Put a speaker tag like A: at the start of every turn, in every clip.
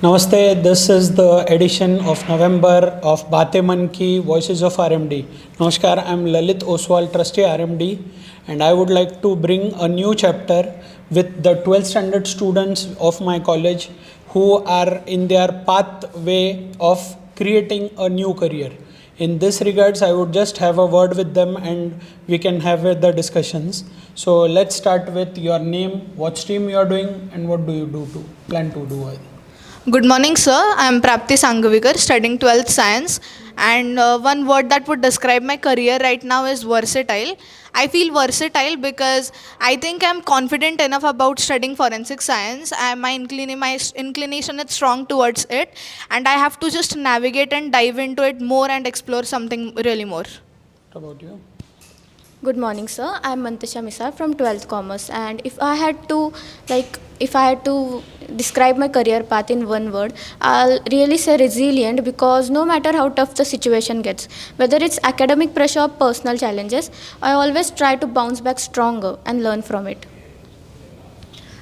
A: Namaste, this is the edition of November of Baatein Mann ki Voices of RMD. Namaskar, I am Lalit Ostwal, Trustee RMD, and I would like to bring a new chapter with the 12th standard students of my college who are in their pathway of creating a new career. In this regards, I would just have a word with them and we can have the discussions. So let's start with your name, what stream you are doing, and what do you plan to do?
B: Good morning, sir. I am Prapti Sangvikar, studying 12th Science. And one word that would describe my career right now is versatile. I feel versatile because I think I'm confident enough about studying forensic science. My inclination is strong towards it. And I have to just navigate and dive into it more and explore something really more.
A: What about you?
C: Good morning, sir. I am Mantasha Misal from 12th Commerce, and if I had to describe my career path in one word, I'll really say resilient, because no matter how tough the situation gets, whether it's academic pressure or personal challenges, I always try to bounce back stronger and learn from it.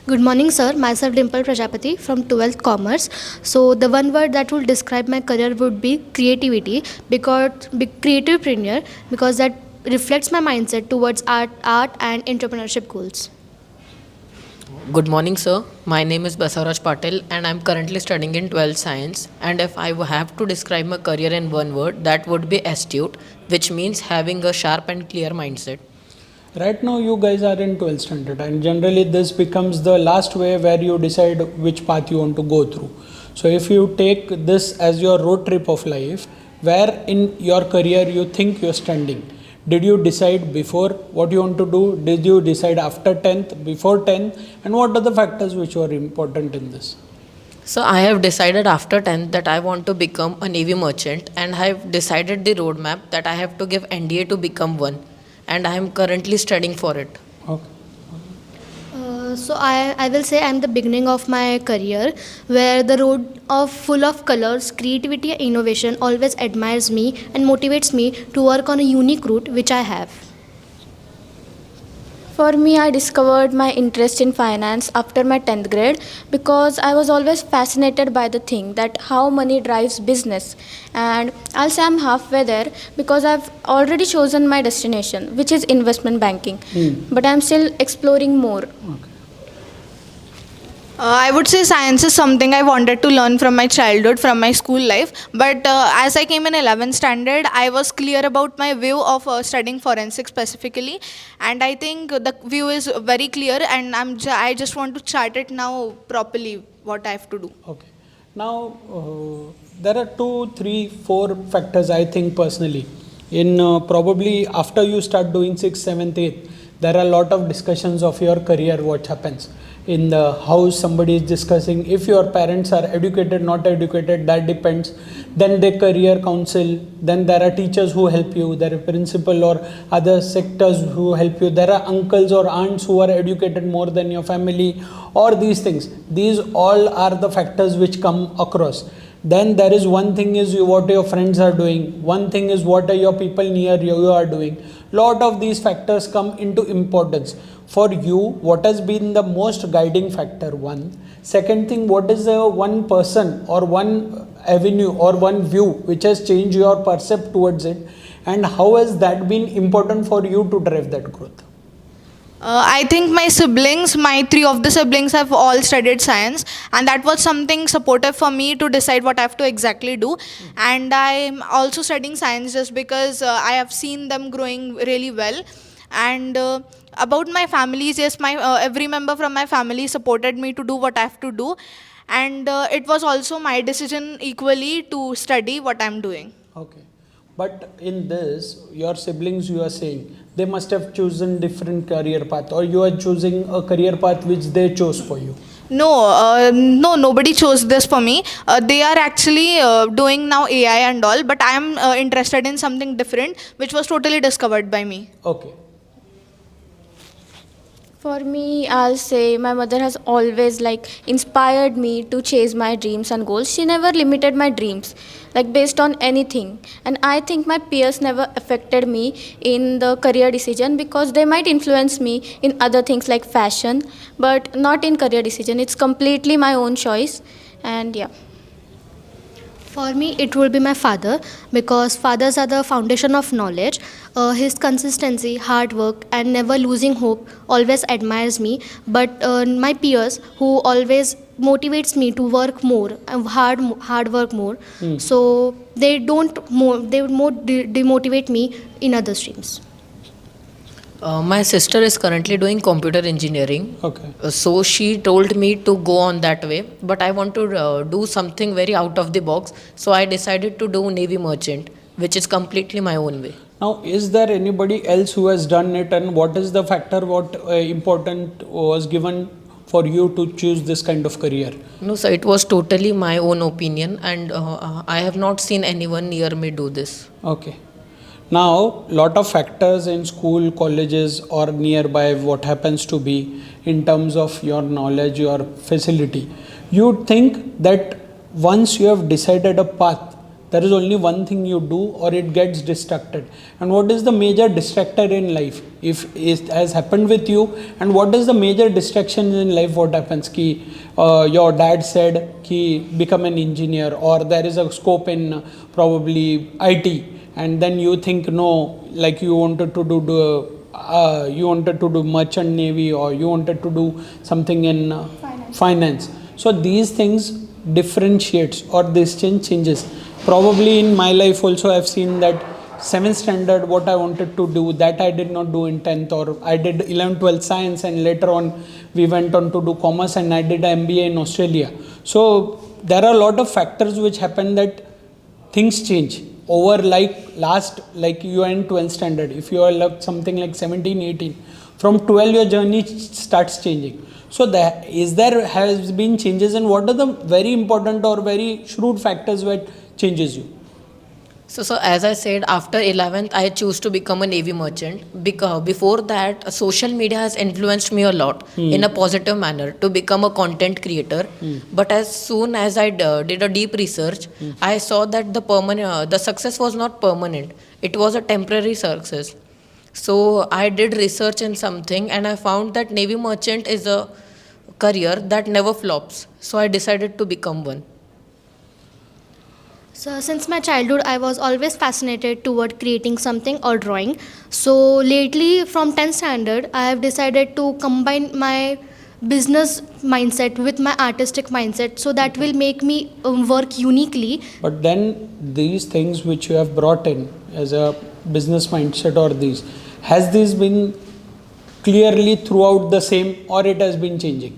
D: Good morning, sir. Myself Dimple Prajapati from 12th Commerce. So the one word that will describe my career would be creativity, because creativepreneur, because that reflects my mindset towards art and entrepreneurship goals.
E: Good morning, sir. My name is Basavaraj Patil and I'm currently studying in 12th Science. And if I have to describe my career in one word, that would be astute, which means having a sharp and clear mindset.
A: Right now you guys are in 12th standard and generally this becomes the last way where you decide which path you want to go through. So if you take this as your road trip of life, where in your career you think you're standing, did you decide before what you want to do? Did you decide after 10th, before 10th? And what are the factors which were important in this?
E: So I have decided after 10th that I want to become a Navy merchant, and I have decided the roadmap that I have to give NDA to become one, and I am currently studying for it.
A: Okay.
D: So I will say I'm the beginning of my career, where the road of full of colors, creativity and innovation always admires me and motivates me to work on a unique route which I have.
C: For me, I discovered my interest in finance after my 10th grade, because I was always fascinated by the thing that how money drives business. And I'll say I'm halfway there because I've already chosen my destination, which is investment banking. But I'm still exploring more.
A: Okay.
B: I would say science is something I wanted to learn from my childhood, from my school life. But as I came in 11th standard, I was clear about my view of studying forensics specifically. And I think the view is very clear, and I just want to chart it now properly, what I have to do.
A: Okay. Now, there are 2, 3, 4 factors I think personally. In probably after you start doing 6th, 7th, 8th, there are a lot of discussions of your career, what happens. In the house, somebody is discussing if your parents are educated, not educated, that depends. Then the career council, then there are teachers who help you, there are principal or other sectors who help you, there are uncles or aunts who are educated more than your family, or these things. These all are the factors which come across. Then there is one thing is what your friends are doing, one thing is what are your people near you are doing. Lot of these factors come into importance. For you, what has been the most guiding factor? One. Second thing, what is the one person or one avenue or one view which has changed your percept towards it, and how has that been important for you to drive that growth?
B: I think my 3 of the siblings have all studied science, and that was something supportive for me to decide what I have to exactly do. And I'm also studying science just because I have seen them growing really well. And about my families, yes, my every member from my family supported me to do what I have to do. And it was also my decision equally to study what I'm doing.
A: Okay. But in this, your siblings, you are saying, they must have chosen different career path, or you are choosing a career path which they chose for you.
B: No, nobody chose this for me. They are actually doing now AI and all, but I am interested in something different, which was totally discovered by me.
A: Okay.
C: For me, I'll say my mother has always inspired me to chase my dreams and goals. She never limited my dreams based on anything. And I think my peers never affected me in the career decision, because they might influence me in other things like fashion, but not in career decision. It's completely my own choice. And yeah.
D: For me, it will be my father because fathers are the foundation of knowledge. His consistency, hard work, and never losing hope always admires me. But my peers, who always motivates me to work more, hard work more. So they would more demotivate me in other streams.
E: My sister is currently doing computer engineering.
A: Okay.
E: So she told me to go on that way, but I want to do something very out of the box. So I decided to do Navy Merchant, which is completely my own way.
A: Now, is there anybody else who has done it, and what is the factor, what important was given for you to choose this kind of career?
E: No, sir, it was totally my own opinion, and I have not seen anyone near me do this.
A: Okay. Now, lot of factors in school, colleges or nearby, what happens to be in terms of your knowledge, your facility. You think that once you have decided a path, there is only one thing you do or it gets distracted. And what is the major distractor in life? If it has happened with you, and what is the major distraction in life? What happens? Your dad said ki become an engineer, or there is a scope in probably IT. And then you think no, like you wanted to do merchant navy, or you wanted to do something in finance. So these things differentiates, or this changes. Probably in my life also I've seen that 7th standard what I wanted to do, that I did not do in 10th, or I did 11th 12th science, and later on we went on to do commerce, and I did an MBA in Australia. So there are a lot of factors which happen that things change over, like you are in 12th standard, if you are something like 17 18, from 12 your journey starts changing. So there has been changes, and what are the very important or very shrewd factors that changes you?
E: So as I said, after 11th, I choose to become a Navy merchant. Because before that, social media has influenced me a lot in a positive manner to become a content creator. But as soon as I did a deep research, I saw that the success was not permanent. It was a temporary success. So I did research in something, and I found that Navy merchant is a career that never flops. So I decided to become one.
D: So since my childhood, I was always fascinated toward creating something or drawing. So lately, from 10th standard, I have decided to combine my business mindset with my artistic mindset, so that will make me work uniquely.
A: But then these things which you have brought in as a business mindset, or has this been clearly throughout the same, or it has been changing?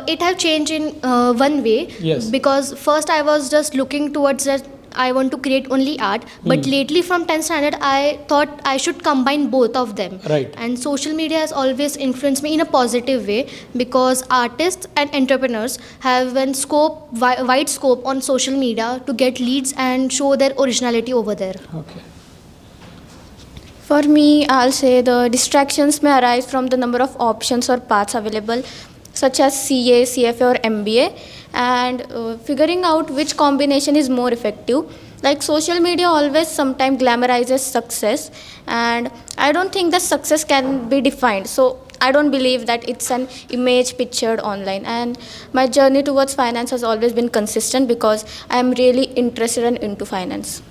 D: It have changed in one way.
A: Yes.
D: Because first I was just looking towards that I want to create only art, but lately from 10th standard I thought I should combine both of them.
A: Right.
D: And social media has always influenced me in a positive way, because artists and entrepreneurs have wide scope on social media to get leads and show their originality over there.
A: Okay.
C: For me, I'll say the distractions may arise from the number of options or paths available, such as CA, CFA or MBA, and figuring out which combination is more effective. Like social media always sometimes glamorizes success, and I don't think that success can be defined. So I don't believe that it's an image pictured online, and my journey towards finance has always been consistent because I am really interested and into finance.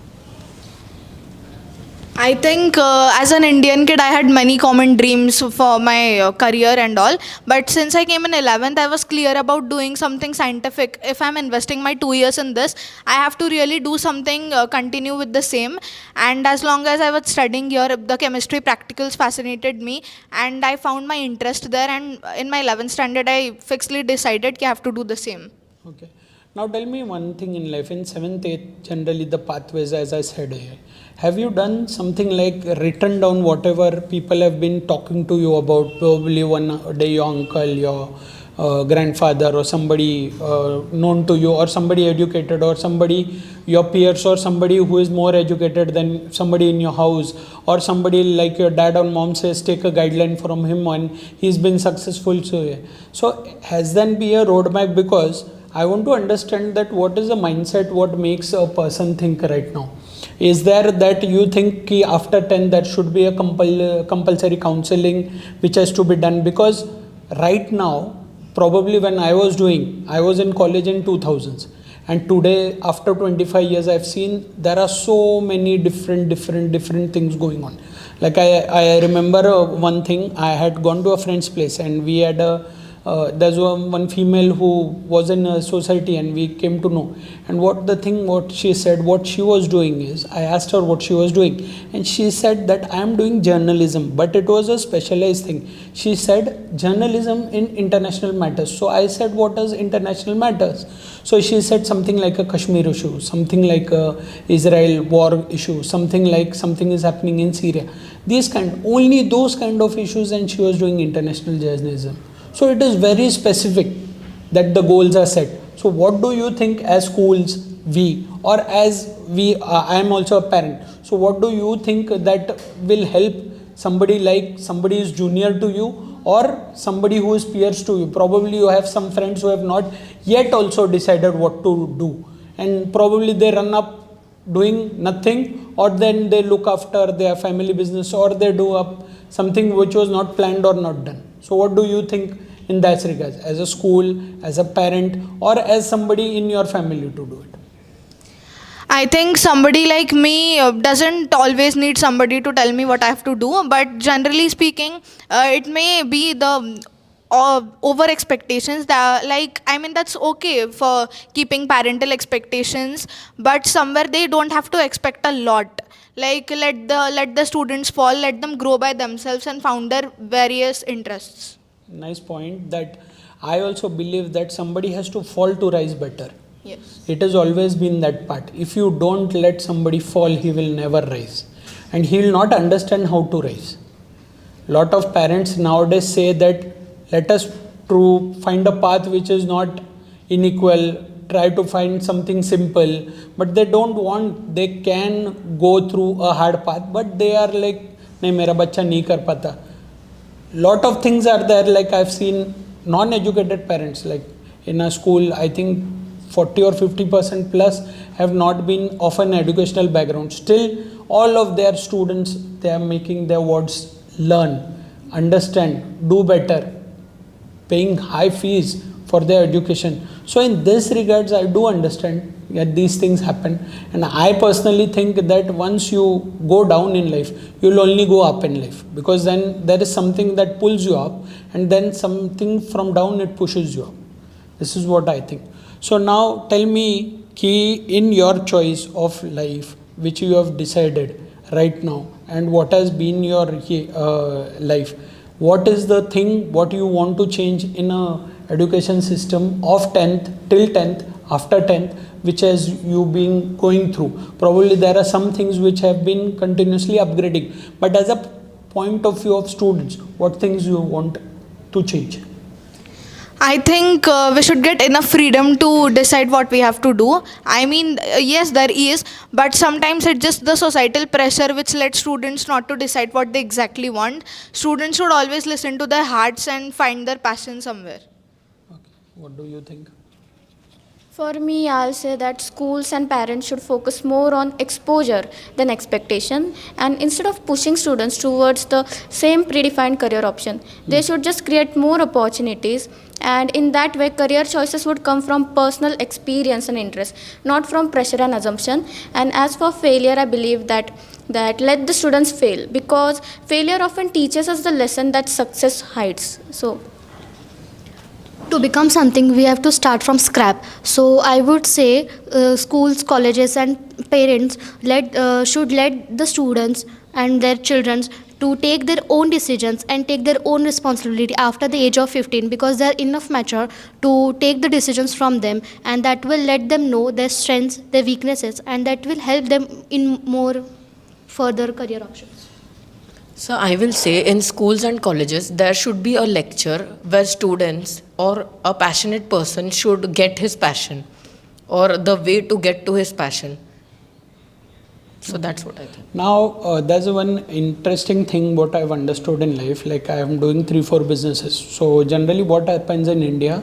B: I think as an Indian kid, I had many common dreams for my career and all. But since I came in 11th, I was clear about doing something scientific. If I'm investing my 2 years in this, I have to really do something, continue with the same. And as long as I was studying here, the chemistry practicals fascinated me. And I found my interest there. And in my 11th standard, I fixedly decided I have to do the same.
A: Okay. Now tell me one thing in life. In 7th, 8th, generally the pathways, as I said here. Have you done something like written down whatever people have been talking to you about? Probably one day your uncle, your grandfather, or somebody known to you, or somebody educated, or somebody, your peers, or somebody who is more educated than somebody in your house, or somebody like your dad or mom says take a guideline from him and he's been successful. So has then be a roadmap? Because I want to understand that what is the mindset, what makes a person think right now. Is there that you think ki after 10 there should be a compulsory counseling which has to be done? Because right now, probably when I was in college in 2000s, And today, after 25 years, I've seen there are so many different things going on. Like I remember one thing. I had gone to a friend's place, and we had there's one female who was in a society, and we came to know. And what she said, what she was doing is, I asked her what she was doing, and she said that I am doing journalism, but it was a specialized thing. She said journalism in international matters. So I said, what is international matters? So she said something like a Kashmir issue, something like a Israel war issue, something like something is happening in Syria. Only those kind of issues, and she was doing international journalism. So it is very specific that the goals are set. So what do you think as schools, I am also a parent. So what do you think that will help somebody is junior to you or somebody who is peers to you? Probably you have some friends who have not yet also decided what to do. And probably they run up doing nothing, or then they look after their family business, or they do up something which was not planned or not done. So what do you think in that regard, as a school, as a parent, or as somebody in your family to do it?
B: I think somebody like me doesn't always need somebody to tell me what I have to do, but generally speaking, it may be the over expectations that's okay for keeping parental expectations, but somewhere they don't have to expect a lot. Like let the students fall, let them grow by themselves and found their various interests.
A: Nice point. That I also believe that somebody has to fall to rise better.
B: Yes.
A: It has always been that part. If you don't let somebody fall, he will never rise, and he will not understand how to rise. Lot of parents nowadays say that let us find a path which is not unequal, try to find something simple, but they don't want, they can go through a hard path, but they are like, nahi mera bachcha nahi kar pata. Lot of things are there, like I've seen non-educated parents, like in a school, I think 40 or 50% plus have not been of an educational background. Still, all of their students, they are making their wards learn, understand, do better, paying high fees for their education. So in this regards, I do understand that these things happen, and I personally think that once you go down in life, you'll only go up in life, because then there is something that pulls you up, and then something from down it pushes you up. This is what I think. So now tell me, in your choice of life which you have decided right now, and what has been your life, what is the thing what you want to change in a education system of 10th till 10th, after 10th, which has you been going through? Probably there are some things which have been continuously upgrading, but as a point of view of students, what things you want to change?
B: I think we should get enough freedom to decide what we have to do. I mean, yes, there is, but sometimes it's just the societal pressure which lets students not to decide what they exactly want. Students should always listen to their hearts and find their passion somewhere.
A: Okay. What do you think?
C: For me, I'll say that schools and parents should focus more on exposure than expectation, and instead of pushing students towards the same predefined career option, they should just create more opportunities, and in that way career choices would come from personal experience and interest, not from pressure and assumption. And as for failure, I believe that let the students fail, because failure often teaches us the lesson that success hides. So
D: to become something, we have to start from scrap. So I would say schools, colleges and parents should let the students and their children to take their own decisions and take their own responsibility after the age of 15, because they are enough mature to take the decisions from them, and that will let them know their strengths, their weaknesses, and that will help them in more further career options.
E: So I will say in schools and colleges, there should be a lecture where students or a passionate person should get his passion, or the way to get to his passion. So that's what I think.
A: Now, there's one interesting thing what I've understood in life, like I am doing 3-4 businesses. So generally what happens in India,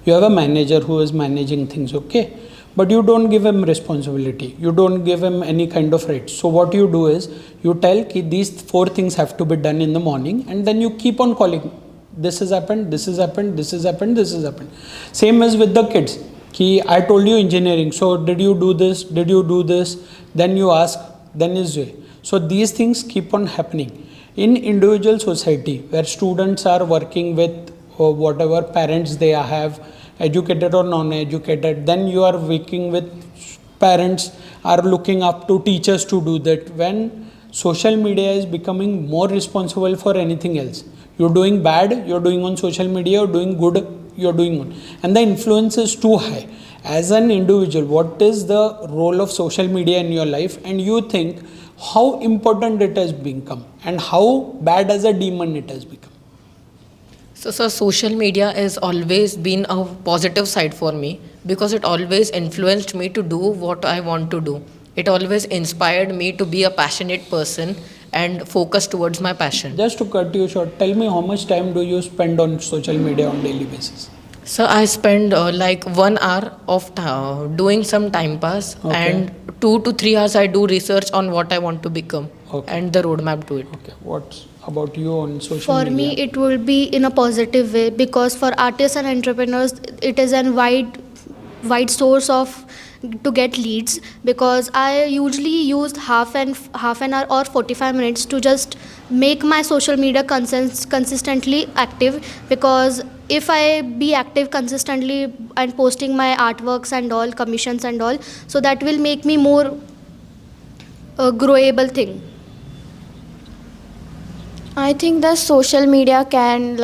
A: you have a manager who is managing things, okay? But you don't give him responsibility. You don't give him any kind of rights. So what you do is, you tell ki these 4 things have to be done in the morning, and then you keep on calling. This has happened, this has happened, this has happened, this has happened. Same as with the kids. कि I told you engineering, so did you do this, did you do this, then you ask, then is way. So these things keep on happening in individual society where students are working with whatever parents they have, educated or non-educated. Then you are working with parents are looking up to teachers to do that. When social media is becoming more responsible for anything else, you're doing bad, you're doing on social media, you're doing good, you're doing on, and the influence is too high. As an individual, what is the role of social media in your life, and you think how important it has become and how bad as a demon it has become?
E: So, sir, social media has always been a positive side for me because it always influenced me to do what I want to do. It always inspired me to be a passionate person and focus towards my passion.
A: Just to cut you short, tell me how much time do you spend on social media on daily basis?
E: So I spend like 1 hour of doing some time pass,
A: Okay.
E: and 2 to 3 hours I do research on what I want to become
A: Okay.
E: and the roadmap to it.
A: Okay, what's about you on social
D: For
A: media?
D: me, it will be in a positive way because for artists and entrepreneurs, it is a wide source of to get leads, because I usually used half an hour or 45 minutes to just make my social media consistently active, because if I be active consistently and posting my artworks and all, commissions and all, so that will make me more growable thing.
C: I think the social media can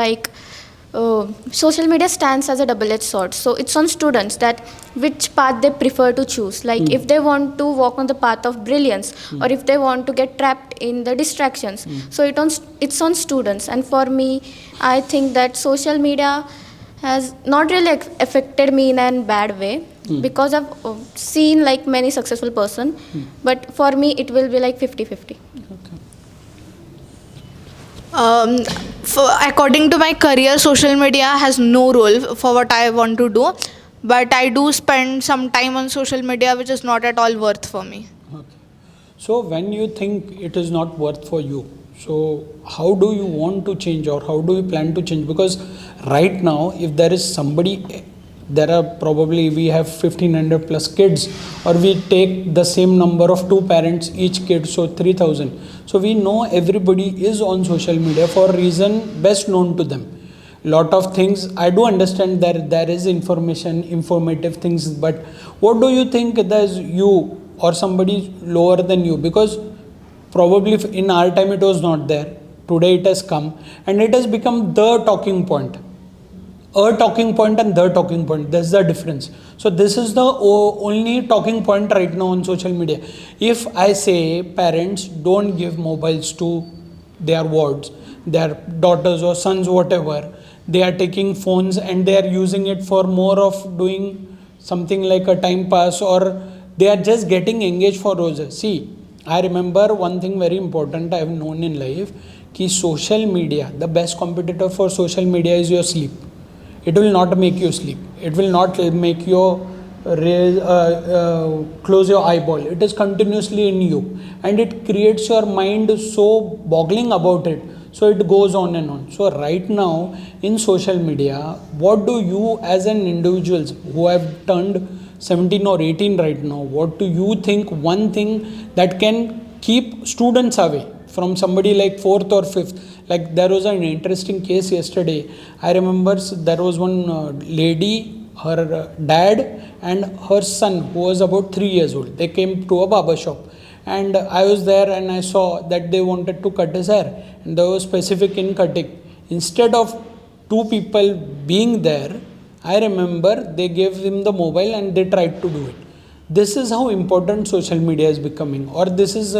C: social media stands as a double-edged sword. So it's on students that which path they prefer to choose. Like if they want to walk on the path of brilliance, or if they want to get trapped in the distractions. So it's on students. And for me, I think that social media has not really affected me in a bad way, because I've seen like many successful person. But for me, it will be like 50-50.
B: According to my career, social media has no role for what I want to do, but I do spend some time on social media which is not at all worth for me.
A: Okay. So when you think it is not worth for you, so how do you want to change, or how do you plan to change? Because right now, if there is somebody, there are probably, we have 1500 plus kids, or we take the same number of 2 parents each kid, so 3000. So we know everybody is on social media for a reason best known to them. Lot of things, I do understand that there is informative things, but what do you think there's you or somebody lower than you? Because probably in our time it was not there, today it has come, and it has become the talking point. A talking point and the talking point, that's the difference. So this is the only talking point right now on social media. If I say parents don't give mobiles to their wards, their daughters or sons, whatever, they are taking phones and they are using it for more of doing something like a time pass, or they are just getting engaged for roses. See, I remember one thing very important I have known in life, ki social media, the best competitor for social media is your sleep. It will not make you sleep. It will not make you close your eyeball. It is continuously in you, and it creates your mind so boggling about it. So it goes on and on. So right now in social media, what do you as an individuals who have turned 17 or 18 right now, what do you think one thing that can keep students away from somebody like 4th or 5th? Like there was an interesting case yesterday. I remember there was one lady, her dad and her son who was about 3 years old. They came to a barber shop, and I was there and I saw that they wanted to cut his hair, and they were specific in cutting. Instead of 2 people being there, I remember they gave him the mobile and they tried to do it. This is how important social media is becoming, or this is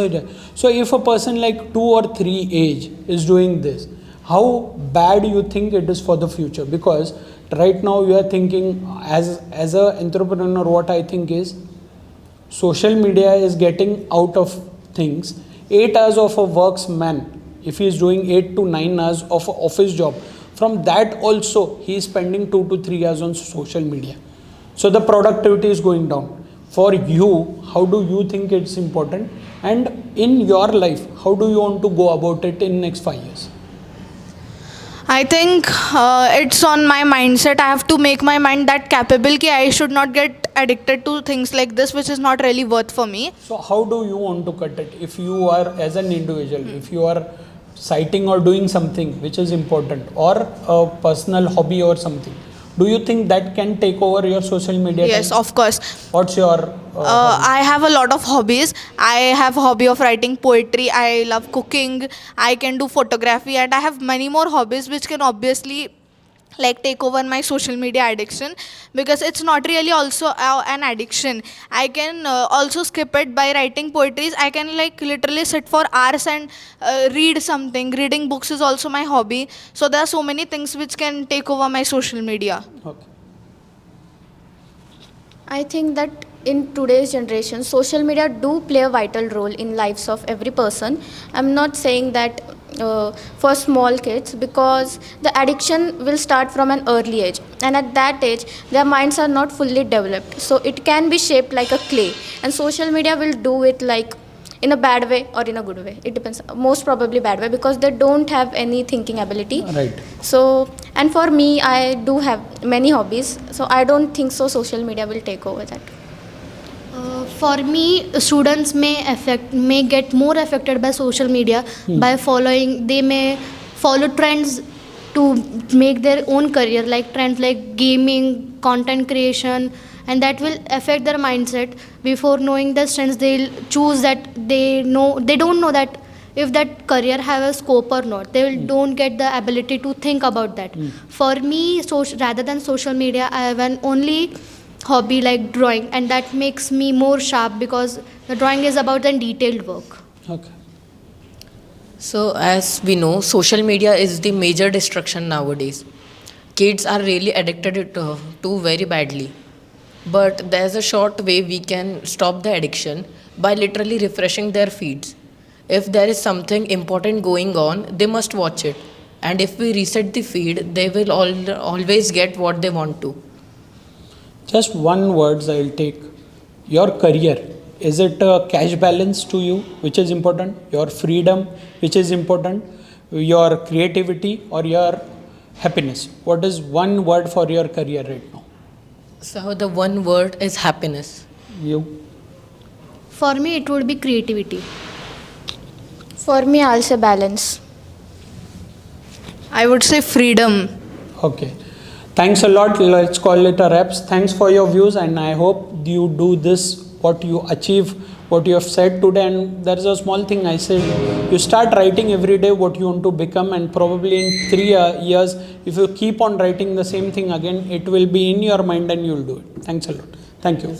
A: so if a person like 2 or 3 age is doing this, how bad you think it is for the future? Because right now you are thinking as an entrepreneur, what I think is social media is getting out of things. 8 hours of a worksman, if he is doing 8 to 9 hours of an office job, from that also he is spending 2 to 3 hours on social media. So the productivity is going down. For you, how do you think it's important? And in your life, how do you want to go about it in next 5 years?
B: I think it's on my mindset. I have to make my mind that capable कि I should not get addicted to things like this, which is not really worth for me.
A: So how do you want to cut it? If you are as an individual, if you are citing or doing something which is important or a personal hobby or something, do you think that can take over your social media
B: Yes,
A: time?
B: of course.
A: What's your hobby?
B: I have a lot of hobbies. I have hobby of writing poetry. I love cooking. I can do photography, and I have many more hobbies which can obviously like take over my social media addiction, because it's not really also an addiction. I can also skip it by writing poetries. I can like literally sit for hours and read something. Reading books is also my hobby. So there are so many things which can take over my social media.
A: Okay.
C: I think that in today's generation, social media do play a vital role in lives of every person. I'm not saying that for small kids, because the addiction will start from an early age, and at that age their minds are not fully developed, so it can be shaped like a clay, and social media will do it like in a bad way or in a good way. It depends, most probably bad way, because they don't have any thinking ability.
A: Right.
C: So, and for me, I do have many hobbies, so I don't think so social media will take over that.
D: For me, students may get more affected by social media by following. They may follow trends to make their own career, like trends like gaming, content creation, and that will affect their mindset. Before knowing the trends, they'll choose that they don't know that if that career have a scope or not. They don't get the ability to think about that. For me, rather than social media, I have an only hobby like drawing, and that makes me more sharp because the drawing is about the detailed work.
A: Okay.
E: So, as we know, social media is the major distraction nowadays. Kids are really addicted to very badly. But there's a short way we can stop the addiction by literally refreshing their feeds. If there is something important going on, they must watch it. And if we reset the feed, they will always get what they want to.
A: Just one words I'll take. Your career. Is it a cash balance to you, which is important? Your freedom, which is important? Your creativity or your happiness? What is one word for your career right now?
E: So, the one word is happiness.
A: You?
D: For me, it would be creativity.
C: For me, I'll say balance.
B: I would say freedom.
A: Okay. Thanks a lot. Let's call it a wraps. Thanks for your views, and I hope you do this, what you achieve, what you have said today. And there is a small thing I said, you start writing every day what you want to become, and probably in 3 years, if you keep on writing the same thing again, it will be in your mind and you will do it. Thanks a lot. Thank you.